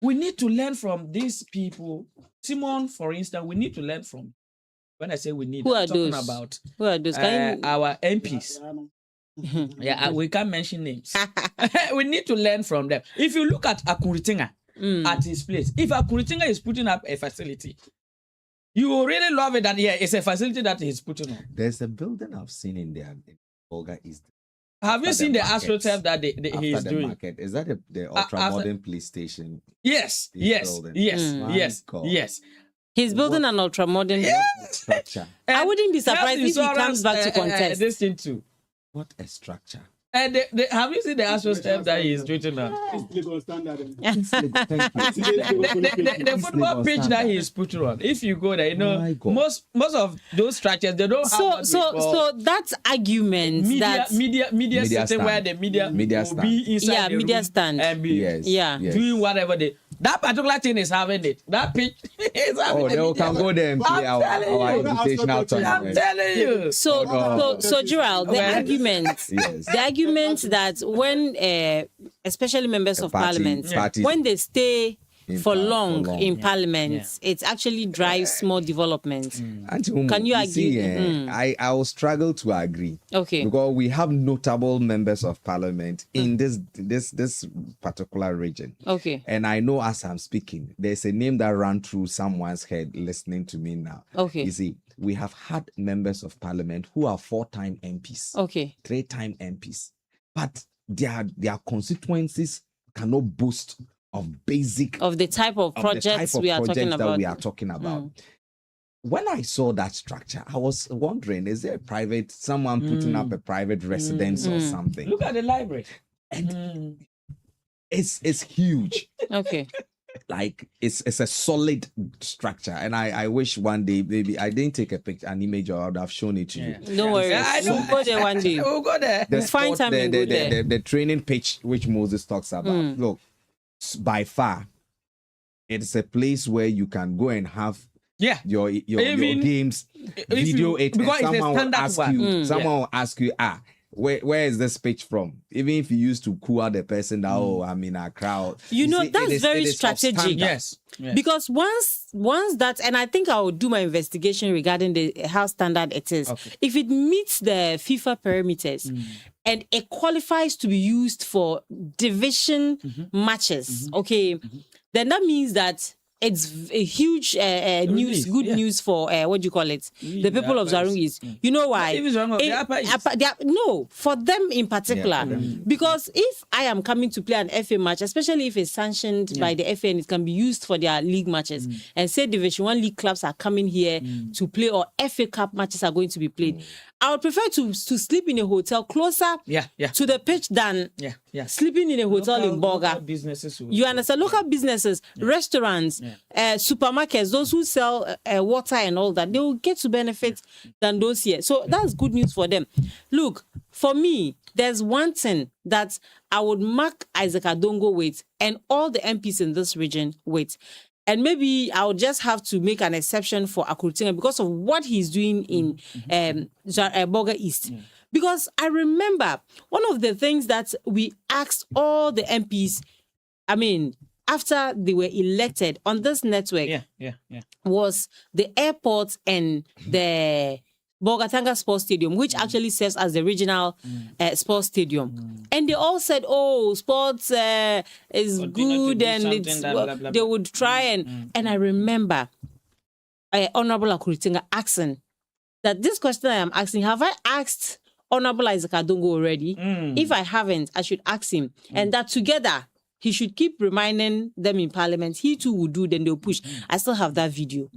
we need to learn from these people. Simon, for instance, we need to learn from. When I say we need, I'm talking about who are those? our MPs. Yeah, we can't mention names. We need to learn from them. If you look at Akuritinga at his place, if Akuritinga is putting up a facility, you will really love it that it's a facility that he's putting on. There's a building I've seen in there in Bolga East. Have you seen the AstroTurf that he is doing? Market? Is that the ultra modern police station? Yes. He's building an ultra modern structure. I wouldn't be surprised if he comes back to contest. This thing too. What a structure. And have you seen the AstroTurf that he is doing now? The football pitch that he is putting on. If you go there, most of those structures they don't have. So that's argument media system where the media will be inside the media room stand and be doing whatever they. That particular thing is having it. That pitch is having it. They can go there and play our invitational tournament. I'm telling you. So Gerald, the argument that when, especially members of parliament, when they stay for long in parliament, it actually drives more development. Can you agree? I will struggle to agree. Okay. Because we have notable members of parliament in this particular region. Okay. And I know as I'm speaking, there's a name that ran through someone's head listening to me now. Okay. You see, we have had members of parliament who are 4-time MPs. Okay. 3-time MPs. But their constituencies cannot boast of the type of projects we are talking about. When I saw that structure, I was wondering, is there someone putting up a private residence or something? Look at the library. And it's huge. Okay. Like it's a solid structure, and I wish one day maybe I didn't take an image or I would have shown it to you. No worries. We'll go there one day. We'll go there. We'll find time and go there. The training pitch which Moses talks about. Look, by far, it's a place where you can go and have your games, video it, and someone will ask you, where is this pitch from? Even if you used to cool out the person that I'm in a crowd. That's very strategic. Yes. Because once that, and I think I will do my investigation regarding how standard it is. Okay. If it meets the FIFA parameters and it qualifies to be used for division matches, then that means that it's a huge good news for what do you call it? The people of Zarungis. You know why? No, for them in particular. Because if I am coming to play an FA match, especially if it's sanctioned by the FA and it can be used for their league matches, and say Division 1 league clubs are coming here to play or FA Cup matches are going to be played, I would prefer to sleep in a hotel closer to the pitch than sleeping in a hotel in Bolga. You understand? Local businesses, restaurants, supermarkets, those who sell water and all that, they will get to benefit than those here. So that's good news for them. Look, for me, there's one thing that I would mark Isaac Adongo with and all the MPs in this region with. And maybe I'll just have to make an exception for Akuritinga because of what he's doing in Bolga East. Because I remember one of the things that we asked all the MPs, after they were elected on this network, was the airport and the Bolgatanga Sports Stadium, which actually serves as the regional sports stadium. And they all said, sports is good and they would try. And I remember Honorable Akuritinga asking that this question I am asking, have I asked Honorable Isaac Adongo already? If I haven't, I should ask him. And that together, he should keep reminding them in Parliament. He too will do, then they'll push. I still have that video.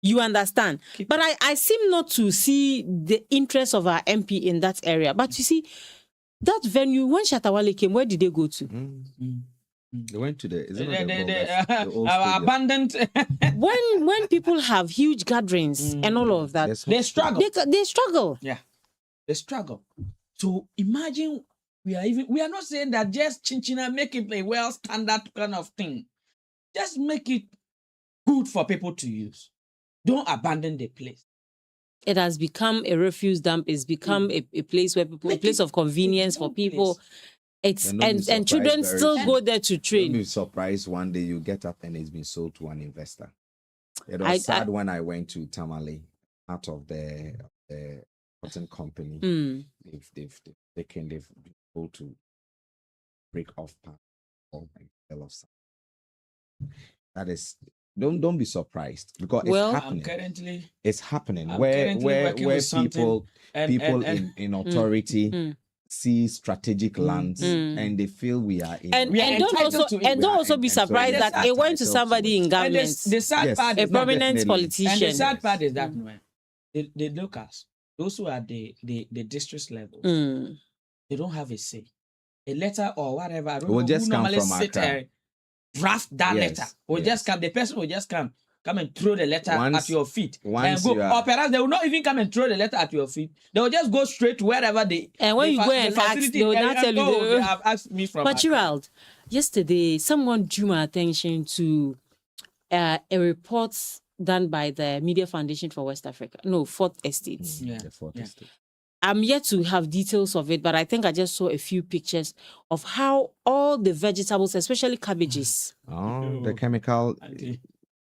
You understand? But I seem not to see the interest of our MP in that area. But you see, that venue, when Shatawale came, where did they go to? They went to the abandoned. when people have huge gatherings and all of that, they struggle. They struggle. Yeah, they struggle. So imagine we are not saying that just chinchina make it a well standard kind of thing. Just make it good for people to use. Don't abandon the place. It has become a refuse dump. It's become a place where people, a place of convenience for people. It's and children still go there to train. You'll be surprised one day you get up and it's been sold to an investor. It was sad when I went to Tamale, out of the cotton company. They've been able to break off part of that is. Don't be surprised because it's happening. Where people in authority see strategic lands and they feel we are in. And don't also be surprised that it went to somebody in government. The sad part is a prominent politician. And the sad part is that the locals, those who are the district level, they don't have a say. A letter or whatever, I don't know, just who come normally from sit draft that letter. Will just come. The person will just come and throw the letter at your feet and go. Or perhaps they will not even come and throw the letter at your feet. They will just go straight to wherever they. And when you go and ask, they will not tell you. They have asked me from. But Gerald, yesterday someone drew my attention to a report done by the Media Foundation for West Africa. No, Fourth Estate. The Fourth Estate. I'm yet to have details of it, but I think I just saw a few pictures of how all the vegetables, especially cabbages. Oh, the chemical.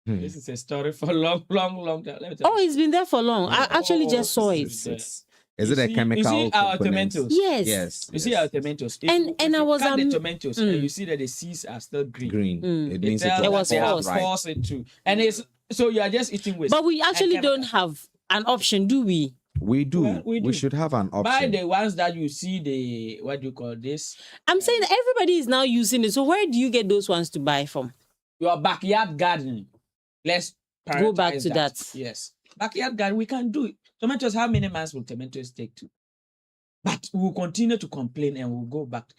This is a story for long time. It's been there for long. I actually just saw it. Is it a chemical? You see our tomatoes? Yes. You see our tomatoes. And I was the tomatoes, and you see that the seeds are still green. It means it was forced into, and it's so you are just eating waste. But we actually don't have an option, do we? We do. Well, we should have an option. Buy the ones that you see what do you call this? I'm saying that everybody is now using it. So where do you get those ones to buy from? Your backyard gardening. Let's go back to that. Yes. Backyard garden, we can do it. Tomatoes, how many months will tomatoes take to? But we'll continue to complain and we'll go back.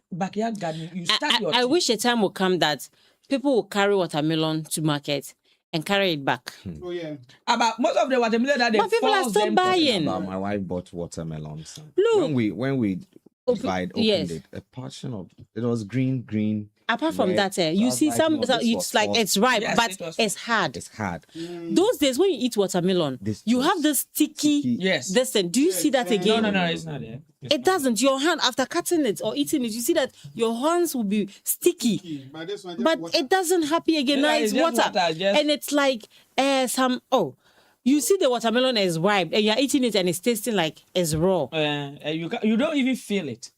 Backyard gardening, you start your I wish a time will come that people will carry watermelon to market and carry it back. Oh yeah. About most of the watermelon that they but people are still buying. My wife bought watermelons. Look, when we opened it, a portion of it was green. Apart from that, you see it's like it's ripe, but it's hard. It's hard. Those days when you eat watermelon, you have this sticky. Yes. Do you see that again? No, it's not there. It doesn't. Your hand, after cutting it or eating it, you see that your hands will be sticky. But it doesn't happen again. Now it's water. And it's like you see the watermelon is ripe and you're eating it and it's tasting like it's raw. You don't even feel it.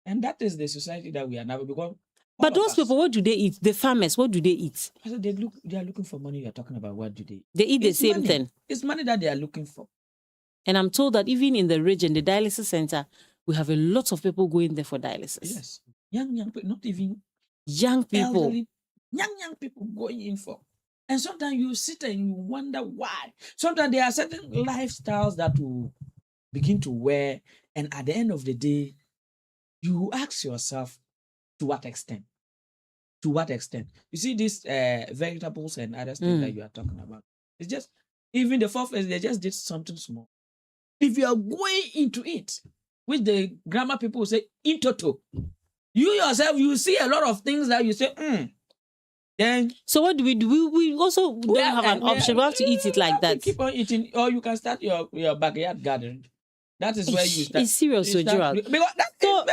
And that is the society that we are now. But those people, what do they eat? The farmers, what do they eat? I said they are looking for money. You are talking about what do they eat? They eat the same thing. It's money that they are looking for. And I'm told that even in the region, the dialysis center, we have a lot of people going there for dialysis. Yes. Young people, not even young people. Elderly, young people going in for. And sometimes you sit and you wonder why. Sometimes there are certain lifestyles that will begin to wear. And at the end of the day, you ask yourself, to what extent? To what extent? You see these vegetables and other things that you are talking about. It's just, even the fourth phase, they just did something small. If you are going into it, which the grammar people will say, in toto, you yourself, you see a lot of things that you say, Then, so what do? We also don't have an option. We have to eat it like that. Keep on eating, or you can start your backyard garden. That is where you start. It's serious, so Gerald. So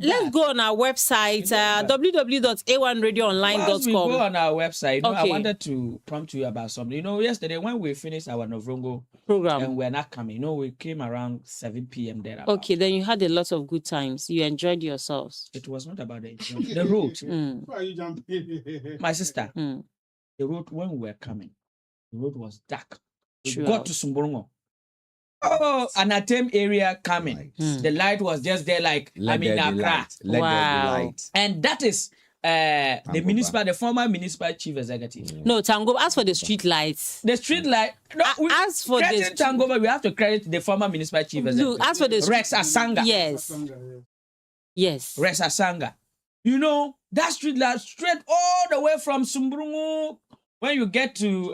let's go on our website, www.a1radioonline.com. Once we go on our website, I wanted to prompt you about something. Yesterday when we finished our Novrongo program and we're not coming, we came around 7 p.m. there. Okay, then you had a lot of good times. You enjoyed yourselves. It was not about the road. Why are you jumping? My sister, the road when we were coming, the road was dark. We True. got to Sumburungo. Oh, an attempt area coming. The light was just there, like Accra. Wow. And that is the former municipal chief executive. No, Tango. As for the street lights, as for the Tango, we have to credit the former municipal chief executive. No, as for the Rex Asanga. Yes. Rex Asanga. That street light straight all the way from Sumburungu when you get to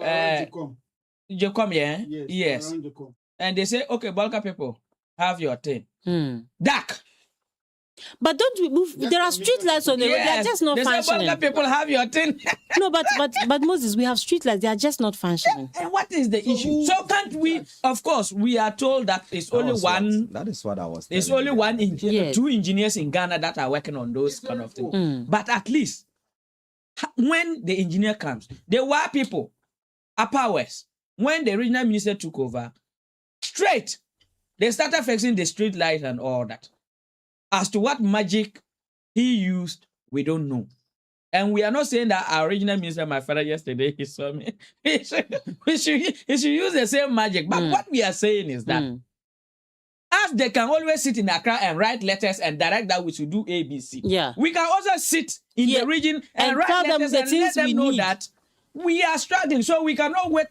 Jacom, yeah? Yes. And they say, okay, Balka people, have your thing. Dark. But don't we move? There are street lights on the road. They are just not functioning. People have your thing. No, but Moses, we have street lights. They are just not functioning. And what is the issue? So can't we? Of course, we are told that it's only one. That is what I was. It's only one engineer, 2 engineers in Ghana that are working on those kind of things. But at least when the engineer comes, there were people, Upper West, when the regional minister took over, straight they started fixing the street light and all that. As to what magic he used, we don't know. And we are not saying that our regional minister, my father yesterday, he saw me. He should use the same magic. But what we are saying is that as they can always sit in Accra and write letters and direct that we should do ABC, we can also sit in the region and write letters and let them know that we are struggling. So we cannot wait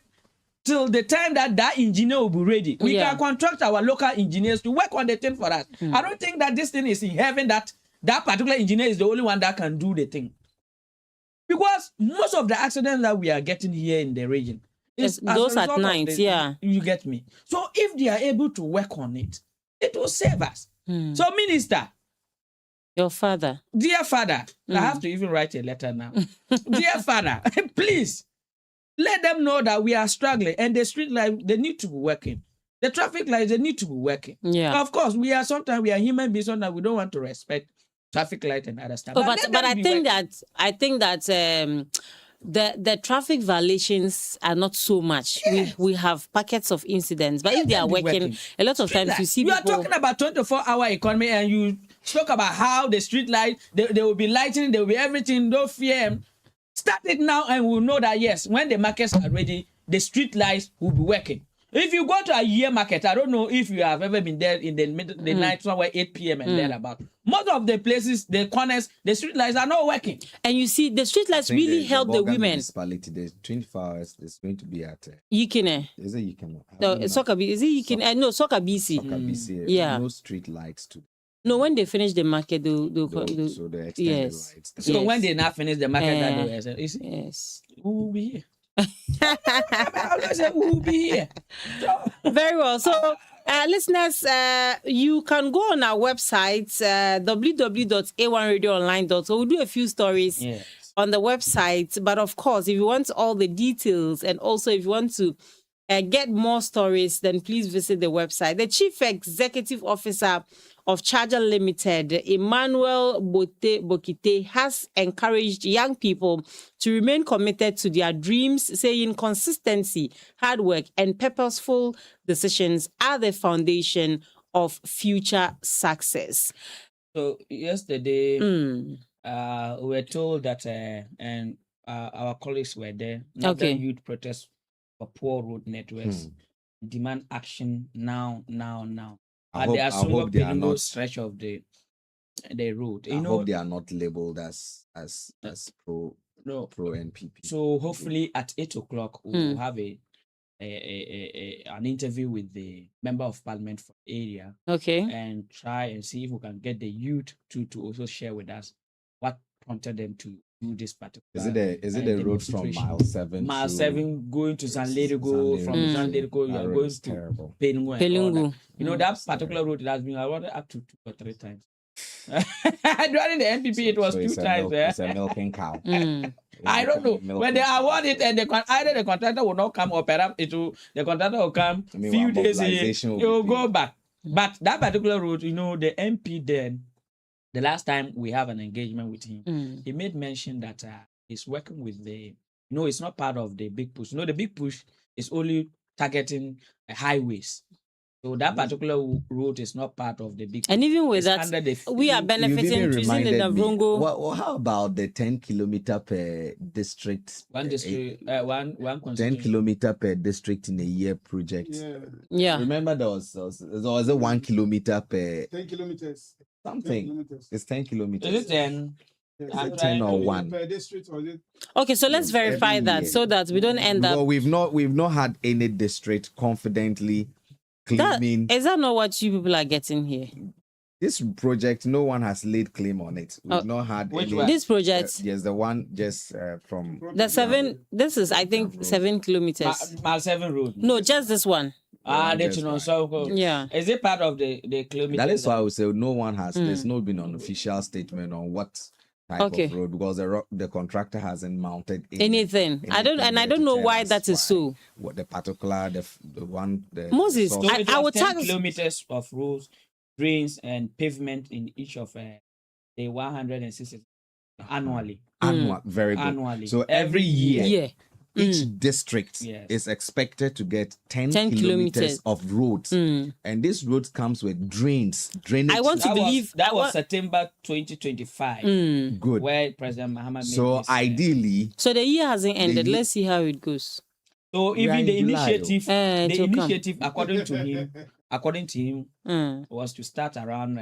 till the time that engineer will be ready. We can contract our local engineers to work on the thing for us. I don't think that this thing is in heaven, that particular engineer is the only one that can do the thing. Because most of the accidents that we are getting here in the region is those at night, You get me? So if they are able to work on it, it will save us. So, Minister, your father, dear father, I have to even write a letter now. Dear father, please let them know that we are struggling, and the street lights, they need to be working. The traffic lights, they need to be working. Yeah. Of course, we are human beings, sometimes we don't want to respect traffic light and other stuff. Oh, but I think that the traffic violations are not so much. Yes. We have packets of incidents, but if they are working, a lot of times you see you people... are talking about 24-hour economy, and you talk about how the street light, they will be lighting, there will be everything, no fear. Start it now, and we'll know that yes, when the markets are ready, the street lights will be working. If you go to a year market, I don't know if you have ever been there in the night, somewhere 8 p.m. and thereabout. Most of the places, the corners, the street lights are not working. And you see, the street lights really help the women. Municipality, the 24 hours is going to be at Yikine. Is it Yikine? No, Soka. Is it Yikine? No, Soka BC. Soka BC. Yeah. No street lights to. No, when they finish the market, they'll so they extend the lights. So when they now finish the market, yes, who will be here? Who will be here? Very well. So, listeners, you can go on our website, www.a1radioonline.org. We'll do a few stories on the website. But of course, if you want all the details, and also if you want to get more stories, then please visit the website. The Chief Executive Officer of Charger Limited, Emmanuel Bokite, has encouraged young people to remain committed to their dreams, saying consistency, hard work, and purposeful decisions are the foundation of future success. So yesterday, we were told that, and our colleagues were there, youth protests for poor road networks, demand action now. I hope they are not stretch of the road. I hope they are not labeled as pro NPP. So hopefully at 8:00 we'll have an interview with the member of parliament for the area. Okay. And try and see if we can get the youth to also share with us what prompted them to do this particular. Is it a road from mile 7? Mile 7 going to Zanlerigo, from Zanlerigo you are going to Pelungu. You know, that particular road has been awarded up to 2 or 3 times. During the NPP, it was 2 times. It's a milking cow. I don't know. When they award it, and either the contractor will not come, or perhaps the contractor will come few days, he will go back. But that particular road, you know, the MP then, the last time we have an engagement with him, he made mention that he's working with it's not part of the big push. You know, the big push is only targeting highways. So that particular route is not part of the big push. And even with that, we are benefiting using the Navrongo. Well, how about the 10 kilometer per district? One district, one 10 kilometer per district in a year project. Yeah. Remember there was a 1 kilometer per 10 kilometers. Something. 10 kilometers. It's 10 kilometers. Is it 10? Yes. 10 or 1 per district, or is it? Okay, so let's verify that so that we don't end up. Well, we've not had any district confidently claiming. Is that not what you people are getting here? This project, no one has laid claim on it. We've not had which any. one? This project. Yes, the one just from The 7. This is, I think, 7 kilometers. Mile 7 road. No, just this one. Yeah. Is it part of the kilometers? That is why I would say no one has. There's not been an official statement on what type of road, because the contractor hasn't mounted anything. I don't know why that is so. What the particular the one the Moses, so I would 10 kilometers of roads, drains, and pavement in each of the 160 annually. Very good. Annually. So every year. Each district Yes. is expected to get 10 kilometers of roads. And this road comes with drainage. I want to believe that was September 2025. Good. Where President Mahama made So this, ideally, so the year hasn't ended. Let's see how it goes. so even the initiative, it will come. according to him, was to start around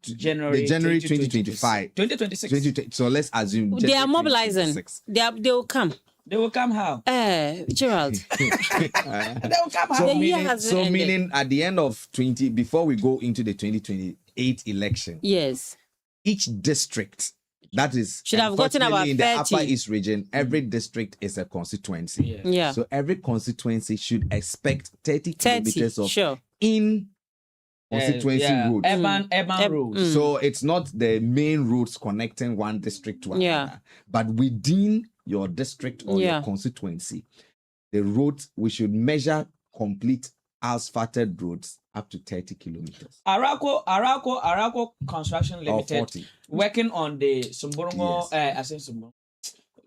January 2025. 2026. So let's assume They are mobilizing. They will come. They will come how? Gerald. They will come how? The year hasn't ended. Meaning at the end of before we go into the 2028 election, Yes. each district that is should have gotten about in 30. the Upper East region, every district is a constituency. Yes. Yeah. So every constituency should expect 30 kilometers of in constituency roads. Urban roads. So it's not the main roads connecting one district to another, but within your district or your constituency, the roads, we should measure complete asphalted roads up to 30 kilometers. Arauco Construction Limited working on the Sumburungo,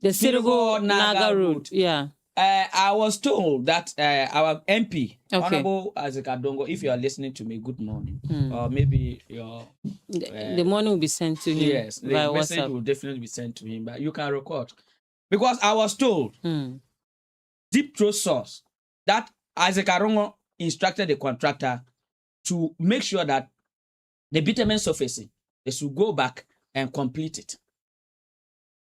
the Sirugo Naga Road. Yeah. I was told that our MP, Honorable Azeka Dongo, if you are listening to me, good morning. Or maybe your the money will be sent to him. Yes, the message will definitely be sent to him, but you can record. Because I was told, deep throat source, that Azeka Dongo instructed the contractor to make sure that the bitumen surfacing, they should go back and complete it.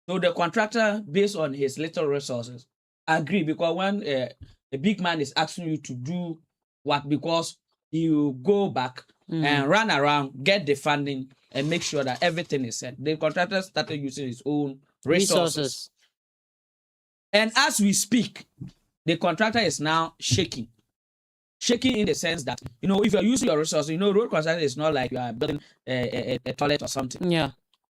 So the contractor, based on his little resources, agree, because when a big man is asking you to do what, because you go back and run around, get the funding, and make sure that everything is set. The contractor started using his own resources. And as we speak, the contractor is now shaking. Shaking in the sense that, if you're using your resources, road construction is not like you are building a toilet or something. Yeah.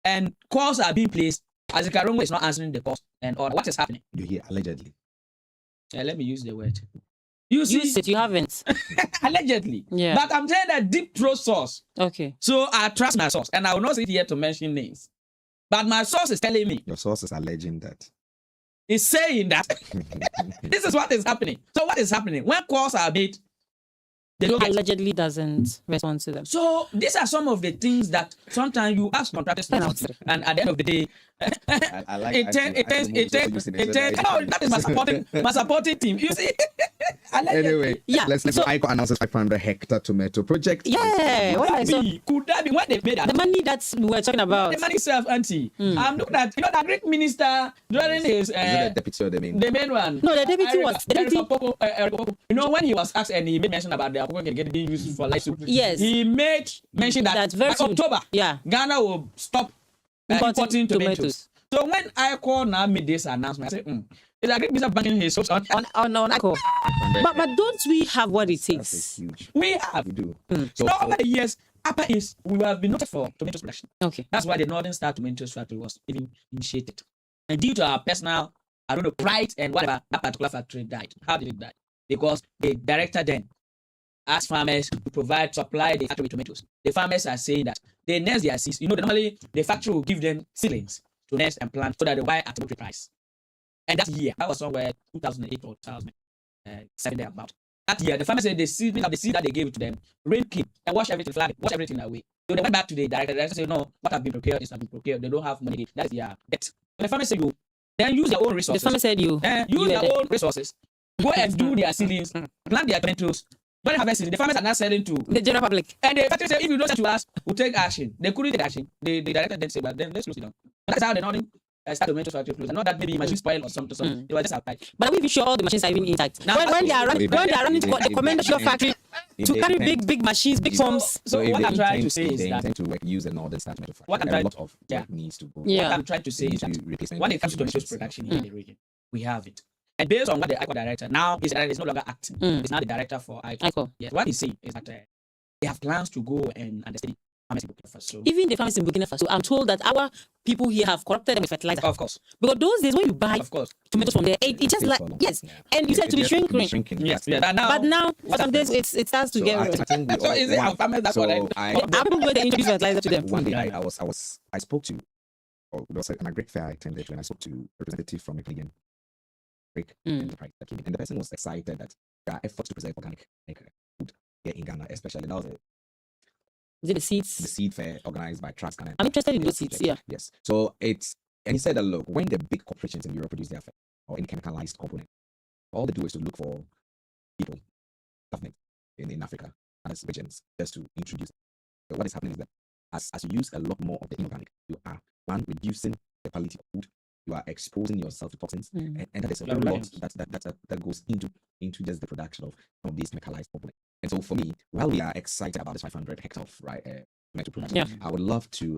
And calls are being placed. As the Karongo is not answering the calls and all. What is happening? You hear allegedly. Let me use the word. You see, you haven't. Allegedly. Yeah. But I'm saying that deep throat source. Okay. So I trust my source, and I will not sit here to mention names. But my source is telling me. Your source is alleging that. It's saying that this is what is happening. So what is happening? When calls are made, they don't allegedly doesn't respond to them. So these are some of the things that sometimes you ask contractors to answer, and at the end of the day, that is my supporting team. You see. Anyway, let's ICO announces 500 hectare tomato project. Yeah, could that be what they made? The money that we were talking about. The money itself, auntie. I'm looking at the Greek minister during his. Is it the deputy or the main? The main one. No, the deputy was. When he was asked and he made mention about the being used for life soup. Yes. He made mention that by October, Ghana will stop importing tomatoes. So when ICO now made this announcement, I said, is a great business banking his hopes on ICO. But don't we have what it takes? We have. We do. So over the years, Upper East, we have been noted for tomatoes production. Okay. That's why the Northern Star Tomatoes Factory was even initiated. And due to our personal, pride and whatever, that particular factory died. How did it die? Because the director then asked farmers to supply the factory with tomatoes. The farmers are saying that they nest their seeds. Normally the factory will give them seedlings to nest and plant so that they buy at a good price. And that year, that was somewhere 2008 or 2007 about. That year, the farmers said the seed that they gave to them, rain came and washed everything away. So they went back to the director. The director said, no, what have been procured is have been procured. They don't have money. That is their debt. So the farmers said, then use their own resources. The farmer said use their own resources. Go and do their seedlings, plant their tomatoes. When harvesting, the farmers are not selling to the general public. And the factory said, if you don't sell to us, we'll take action. They couldn't take action. The director then said, but then let's close it down. That's how the Northern Star Tomato Factory closed. Not that maybe machine spoiled or something. It was just outside. But we're sure all the machines are even intact. Now, when they are running the commendation factory to carry big machines, big pumps. So what I'm trying to say is that to use the Northern Star Tomato Factory. What I'm trying to work needs to go. What I'm trying to say is that when it comes to tomatoes production in the region, we have it. And based on what the ICO director now is no longer acting. It's now the director for ICO. Yes, what he's saying is that they have plans to go and understand farmers in Burkina Faso. Even the farmers in Burkina Faso, I'm told that our people here have corrupted them with fertilizer. Of course. Because those days when you buy tomatoes from there, it just like and you said to be shrinking. Yes. But now for some days it starts to get rid. So is it our farmers that's what our people where they introduce fertilizer to them. One day I spoke to, or there was an agric fair I attended, and I spoke to a representative from a Canadian enterprise that came in, and the person was excited that there are efforts to preserve organic food here in Ghana, especially. That was is it the seeds? The seed fair organized by Trans Ghana. I'm interested in those seeds, yeah. Yes. So and he said that look, when the big corporations in Europe produce their fair or any chemicalized component, all they do is to look for people, government in Africa and its regions just to introduce it. So what is happening is that as you use a lot more of the inorganic, you are reducing the quality of food. You are exposing yourself to toxins, and that is a lot that goes into just the production of these chemicalized components. And so for me, while we are excited about this 500 hectare of tomato production, I would love to